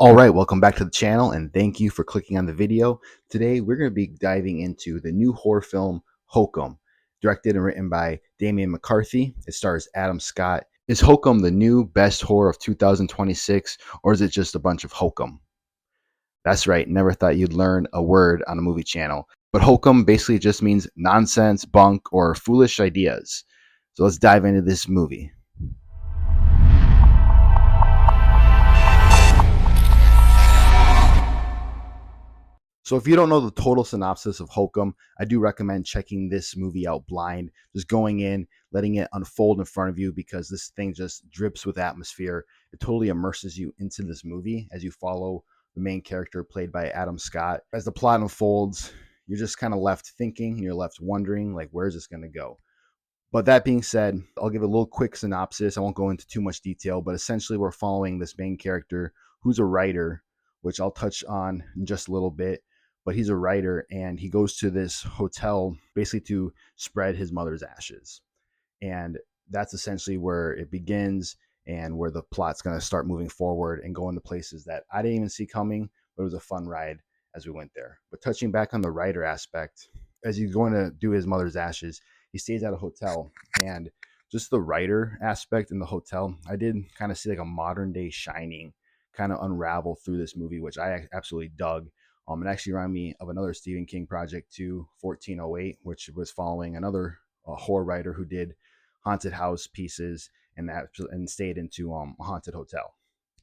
All right, welcome back to the channel and thank you for clicking on the video. Today we're going to be diving into the new horror film Hokum, directed and written by Damian McCarthy. It stars Adam Scott. Is Hokum the new best horror of 2026, or is it just a bunch of hokum? That's right, never thought you'd learn a word on a movie channel. But hokum basically just means nonsense, bunk, or foolish ideas. So let's dive into this movie. So if you don't know the total synopsis of Hokum, I do recommend checking this movie out blind, just going in, letting it unfold in front of you, because this thing just drips with atmosphere. It totally immerses you into this movie as you follow the main character played by Adam Scott. As the plot unfolds, you're just kind of left thinking, and you're left wondering, like, where's this going to go? But that being said, I'll give a little quick synopsis. I won't go into too much detail, but essentially we're following this main character who's a writer, which I'll touch on in just a little bit. But he's a writer and he goes to this hotel basically to spread his mother's ashes. And that's essentially where it begins and where the plot's going to start moving forward and go into places that I didn't even see coming, but it was a fun ride as we went there. But touching back on the writer aspect, as he's going to do his mother's ashes, he stays at a hotel, and just the writer aspect in the hotel, I did kind of see like a modern day Shining kind of unravel through this movie, which I absolutely dug. It actually reminded me of another Stephen King project too, 1408, which was following another horror writer who did haunted house pieces and stayed into a haunted hotel.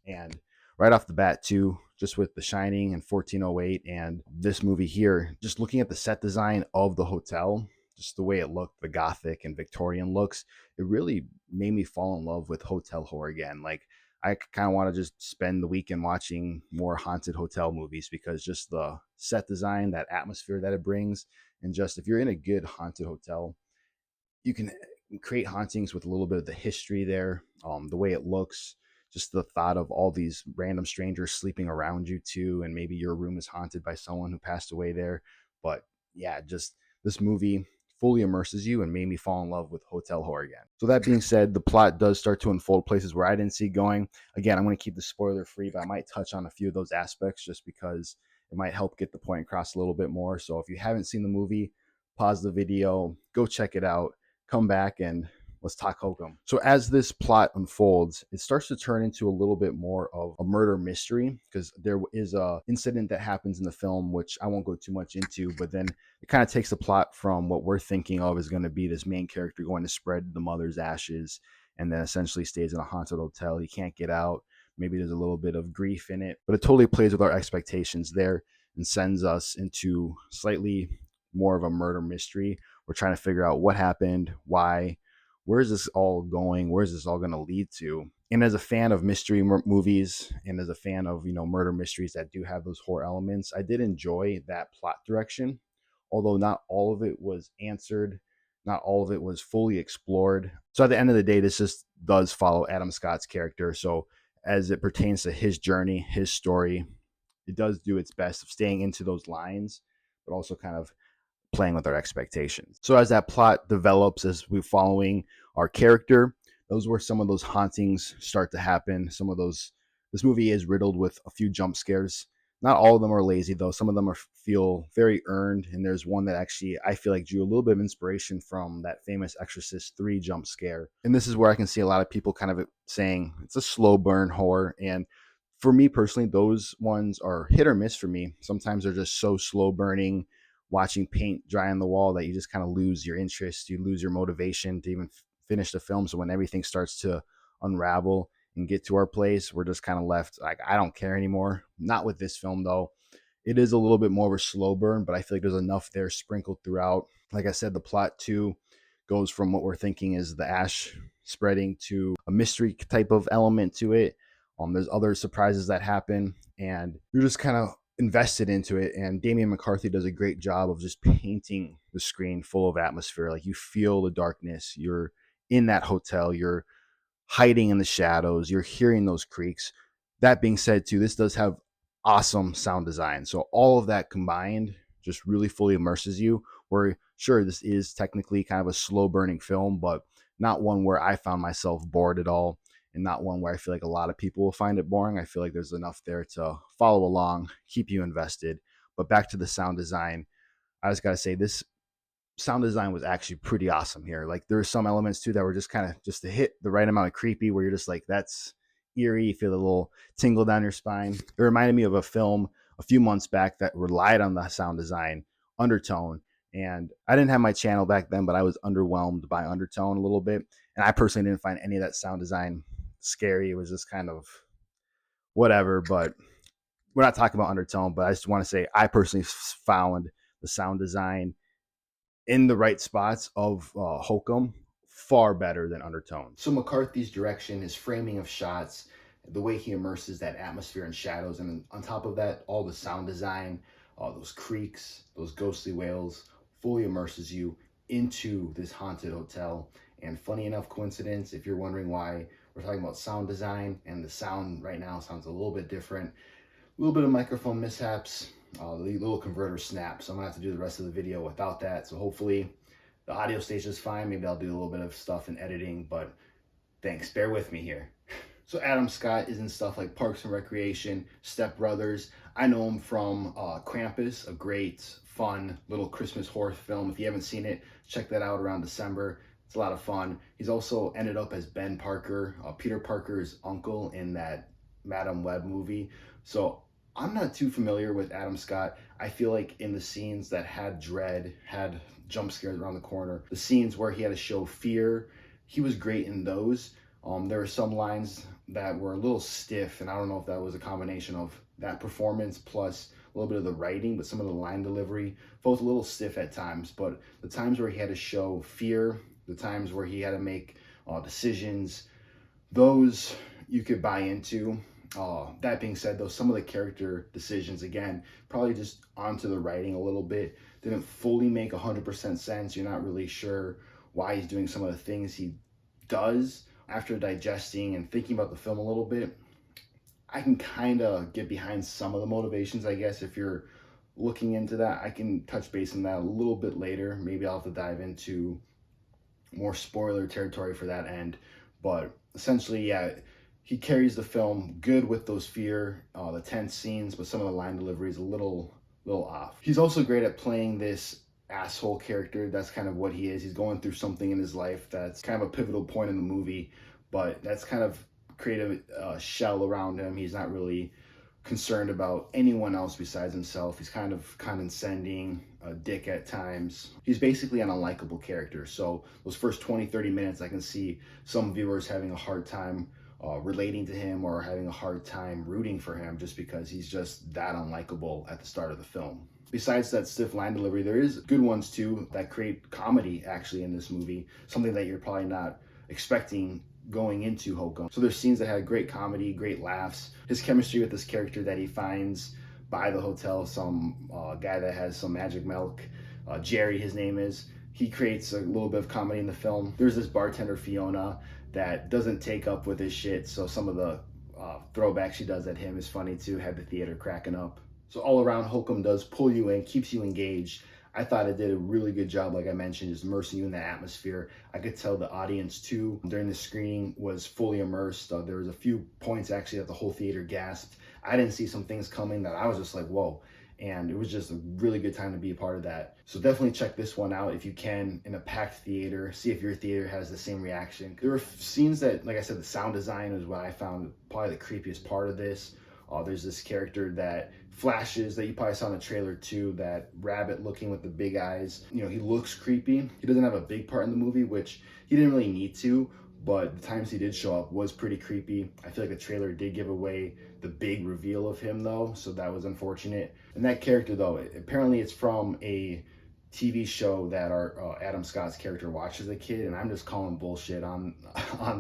And right off the bat too, just with The Shining and 1408 and this movie here, just looking at the set design of the hotel, just the way it looked, the Gothic and Victorian looks, it really made me fall in love with hotel horror again. Like, I kind of want to just spend the weekend watching more haunted hotel movies, because just the set design, that atmosphere that it brings, and just if you're in a good haunted hotel, you can create hauntings with a little bit of the history there, the way it looks, just the thought of all these random strangers sleeping around you too, and maybe your room is haunted by someone who passed away there. But yeah, just this movie fully immerses you and made me fall in love with hotel horror again. So that being said, the plot does start to unfold places where I didn't see going. Again, I'm going to keep the spoiler free, but I might touch on a few of those aspects just because it might help get the point across a little bit more. So if you haven't seen the movie, pause the video, go check it out, come back, and let's talk Hokum. So as this plot unfolds, it starts to turn into a little bit more of a murder mystery, because there is a incident that happens in the film, which I won't go too much into, but then it kind of takes the plot from what we're thinking of is going to be this main character going to spread the mother's ashes, and then essentially stays in a haunted hotel. He can't get out. Maybe there's a little bit of grief in it, but it totally plays with our expectations there and sends us into slightly more of a murder mystery. We're trying to figure out what happened, why, where is this all going, where is this all going to lead to. And as a fan of mystery movies, and as a fan of murder mysteries that do have those horror elements, I did enjoy that plot direction, although not all of it was answered, not all of it was fully explored. So at the end of the day, this just does follow Adam Scott's character. So as it pertains to his journey, his story, it does do its best of staying into those lines, but also kind of playing with our expectations. So as that plot develops, as we're following our character, those were some of those hauntings start to happen. Some of those, this movie is riddled with a few jump scares. Not all of them are lazy though. Some of them feel very earned. And there's one that actually I feel like drew a little bit of inspiration from that famous Exorcist 3 jump scare. And this is where I can see a lot of people kind of saying it's a slow burn horror. And for me personally, those ones are hit or miss for me. Sometimes they're just so slow burning, watching paint dry on the wall, that you just kind of lose your interest, you lose your motivation to even finish the film. So when everything starts to unravel and get to our place, we're just kind of left like, I don't care anymore. Not with this film though. It is a little bit more of a slow burn, but I feel like there's enough there sprinkled throughout. Like I said, the plot too goes from what we're thinking is the ash spreading to a mystery type of element to it. There's other surprises that happen, and you're just kind of invested into it. And Damian McCarthy does a great job of just painting the screen full of atmosphere. Like, you feel the darkness, you're in that hotel, you're hiding in the shadows, you're hearing those creaks. That being said too, this does have awesome sound design. So all of that combined just really fully immerses you, where sure, this is technically kind of a slow burning film, but not one where I found myself bored at all. and not one where I feel like a lot of people will find it boring. I feel like there's enough there to follow along, keep you invested. But back to the sound design, I just got to say this sound design was actually pretty awesome here. Like there's some elements too that were just kind of just to hit the right amount of creepy where you're just like, that's eerie. You feel a little tingle down your spine. It reminded me of a film a few months back that relied on the sound design, Undertone. And I didn't have my channel back then, but I was underwhelmed by Undertone a little bit. And I personally didn't find any of that sound design scary. It was just kind of whatever. But we're not talking about Undertone, but I just want to say I personally found the sound design in the right spots of Hokum far better than Undertone. So McCarthy's direction, his framing of shots, the way he immerses that atmosphere and shadows, and on top of that, all the sound design, those creaks, those ghostly wails, fully immerses you into this haunted hotel. And funny enough, coincidence, if you're wondering why we're talking about sound design, and the sound right now sounds a little bit different, a little bit of microphone mishaps, the little converter snaps. So I'm gonna have to do the rest of the video without that. So hopefully the audio stage is fine. Maybe I'll do a little bit of stuff in editing, but thanks, bear with me here. So Adam Scott is in stuff like Parks and Recreation, Step Brothers. I know him from Krampus, a great, fun little Christmas horror film. If you haven't seen it, check that out around December. It's a lot of fun. He's also ended up as Ben Parker, Peter Parker's uncle in that Madam Web movie. So I'm not too familiar with Adam Scott. I feel like in the scenes that had dread, had jump scares around the corner, the scenes where he had to show fear, he was great in those. There were some lines that were a little stiff, and I don't know if that was a combination of that performance plus a little bit of the writing, but some of the line delivery felt a little stiff at times. But the times where he had to show fear, the times where he had to make decisions, those you could buy into. That being said, though, some of the character decisions, again, probably just onto the writing a little bit, didn't fully make 100% sense. You're not really sure why he's doing some of the things he does. After digesting and thinking about the film a little bit, I can kind of get behind some of the motivations, I guess. If you're looking into that, I can touch base on that a little bit later. Maybe I'll have to dive into more spoiler territory for that end. But essentially, yeah, he carries the film good with those fear, the tense scenes, but some of the line delivery is a little off. He's also great at playing this asshole character. That's kind of what he is. He's going through something in his life that's kind of a pivotal point in the movie, but that's kind of created a shell around him. He's not really concerned about anyone else besides himself. He's kind of condescending, a dick at times. He's basically an unlikable character. So those first 20-30 minutes, I can see some viewers having a hard time relating to him or having a hard time rooting for him just because he's just that unlikable at the start of the film. Besides that stiff line delivery, there is good ones too that create comedy actually in this movie, something that you're probably not expecting going into Hokum. So there's scenes that had great comedy, great laughs. His chemistry with this character that he finds by the hotel, some guy that has some magic milk, Jerry his name is, he creates a little bit of comedy in the film. There's this bartender, Fiona, that doesn't take up with his shit, so some of the throwback she does at him is funny too, had the theater cracking up. So all around, Hokum does pull you in, keeps you engaged. I thought it did a really good job, like I mentioned, just immersing you in the atmosphere. I could tell the audience too, during the screening, was fully immersed. There was a few points actually that the whole theater gasped. I didn't see some things coming that I was just like, whoa. And it was just a really good time to be a part of that. So definitely check this one out if you can in a packed theater. See if your theater has the same reaction. There were scenes that, like I said, the sound design was what I found probably the creepiest part of this. There's this character that flashes that you probably saw in the trailer too, that rabbit looking with the big eyes. You know, he looks creepy. He doesn't have a big part in the movie, which he didn't really need to, but the times he did show up was pretty creepy. I feel like the trailer did give away the big reveal of him though, so that was unfortunate. And that character though, apparently it's from a TV show that our Adam Scott's character watched as a kid, and I'm just calling bullshit on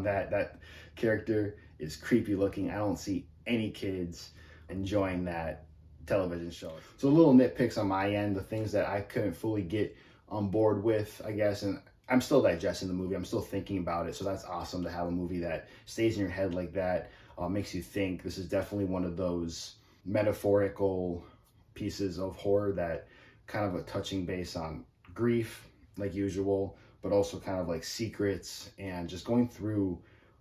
that. That character is creepy looking. I don't see any kids enjoying that television show. So little nitpicks on my end, the things that I couldn't fully get on board with, I guess, and I'm still digesting the movie. I'm still thinking about it. So that's awesome to have a movie that stays in your head like that, makes you think. This is definitely one of those metaphorical pieces of horror that kind of a touching base on grief, like usual, but also kind of like secrets and just going through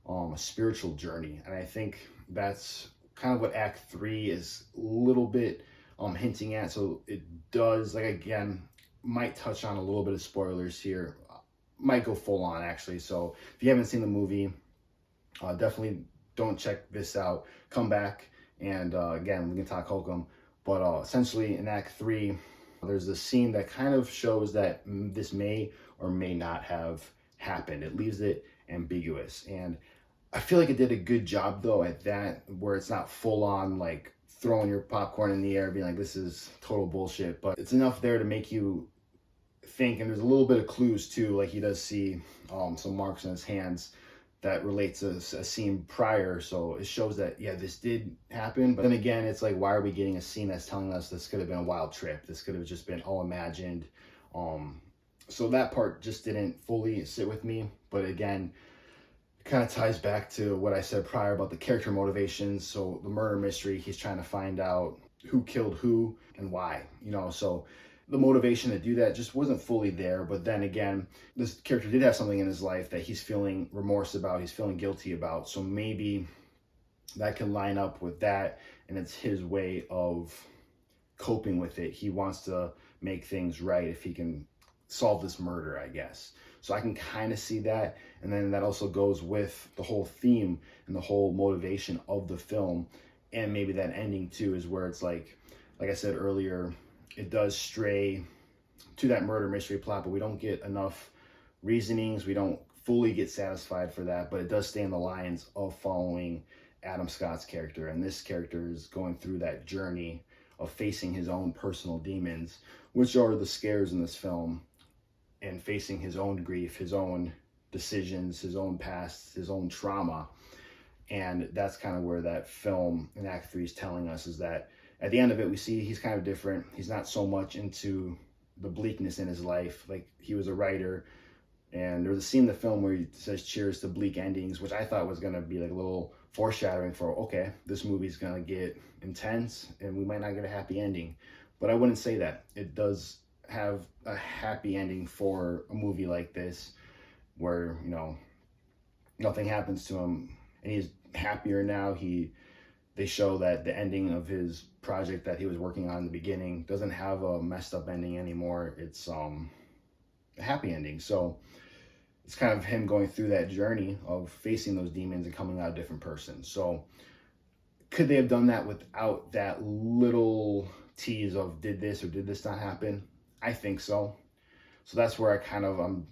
a spiritual journey. And I think that's kind of what Act 3 is a little bit hinting at. So it does, like, again, might touch on a little bit of spoilers here, might go full on actually. So if you haven't seen the movie, definitely don't check this out. Come back and again, we can talk Hokum. But essentially in Act 3, there's a scene that kind of shows that this may or may not have happened. It leaves it ambiguous. And I feel like it did a good job though at that, where it's not full on like throwing your popcorn in the air being like, this is total bullshit, but it's enough there to make you think. And there's a little bit of clues too, like he does see some marks on his hands that relates to a scene prior, so it shows that, yeah, this did happen. But then again, it's like, why are we getting a scene that's telling us this could have been a wild trip, this could have just been all imagined? So that part just didn't fully sit with me. But again, it kind of ties back to what I said prior about the character motivations. So the murder mystery, he's trying to find out who killed who and why, you know. So the motivation to do that just wasn't fully there. But then again, this character did have something in his life that he's feeling remorse about, he's feeling guilty about. So maybe that can line up with that, and it's his way of coping with it. He wants to make things right if he can solve this murder, I guess. So I can kind of see that. And then that also goes with the whole theme and the whole motivation of the film. And maybe that ending too is where it's like I said earlier, it does stray to that murder mystery plot, but we don't get enough reasonings. We don't fully get satisfied for that, but it does stay in the lines of following Adam Scott's character. And this character is going through that journey of facing his own personal demons, which are the scares in this film, and facing his own grief, his own decisions, his own past, his own trauma. And that's kind of where that film in Act 3 is telling us, is that at the end of it, we see he's kind of different. He's not so much into the bleakness in his life. Like, he was a writer, and there was a scene in the film where he says cheers to bleak endings, which I thought was going to be like a little foreshadowing for, okay, this movie's going to get intense and we might not get a happy ending. But I wouldn't say that. It does have a happy ending for a movie like this, where, you know, nothing happens to him and he's happier now. They show that the ending of his project that he was working on in the beginning doesn't have a messed up ending anymore. It's a happy ending. So it's kind of him going through that journey of facing those demons and coming out a different person. So could they have done that without that little tease of did this or did this not happen? I think so. So that's where I'm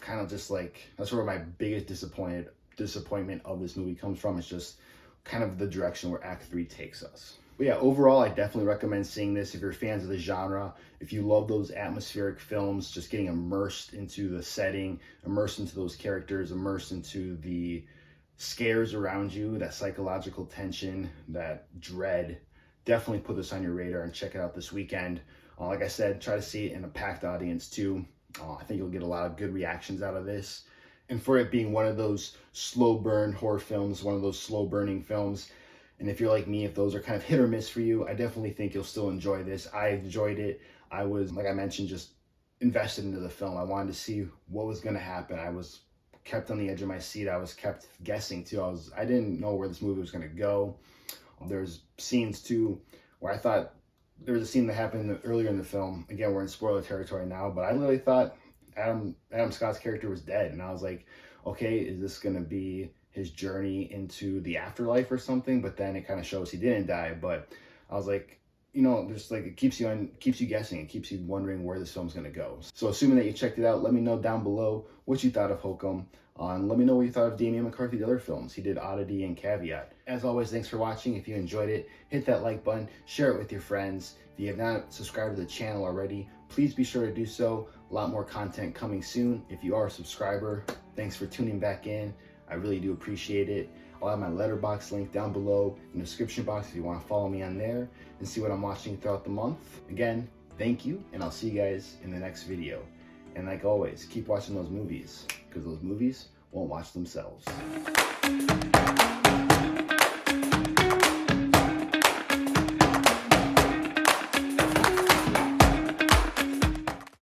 kind of just like, that's where my biggest disappointment of this movie comes from. It's just kind of the direction where Act 3 takes us. But yeah, overall, I definitely recommend seeing this if you're fans of the genre. If you love those atmospheric films, just getting immersed into the setting, immersed into those characters, immersed into the scares around you, that psychological tension, that dread, definitely put this on your radar and check it out this weekend. Like I said, try to see it in a packed audience too. I think you'll get a lot of good reactions out of this. And for it being one of those slow burn horror films, one of those slow burning films, and if you're like me, if those are kind of hit or miss for you, I definitely think you'll still enjoy this. I enjoyed it. I was, like I mentioned, just invested into the film. I wanted to see what was going to happen. I was kept on the edge of my seat. I was kept guessing too. I didn't know where this movie was going to go. There's scenes too where I thought, there was a scene that happened earlier in the film. Again, we're in spoiler territory now, but I literally thought Adam Scott's character was dead. And I was like, okay, is this going to be his journey into the afterlife or something? But then it kind of shows he didn't die. But I was like, you know, just like, it keeps you guessing. It keeps you wondering where this film's going to go. So assuming that you checked it out, let me know down below what you thought of Hokum. Let me know what you thought of Damian McCarthy's other films. He did Oddity and Caveat. As always, thanks for watching. If you enjoyed it, hit that like button, share it with your friends. If you have not subscribed to the channel already, please be sure to do so. A lot more content coming soon. If you are a subscriber, thanks for tuning back in. I really do appreciate it. I'll have my letterbox link down below in the description box if you want to follow me on there and see what I'm watching throughout the month. Again, thank you, and I'll see you guys in the next video. And like always, keep watching those movies, because those movies won't watch themselves.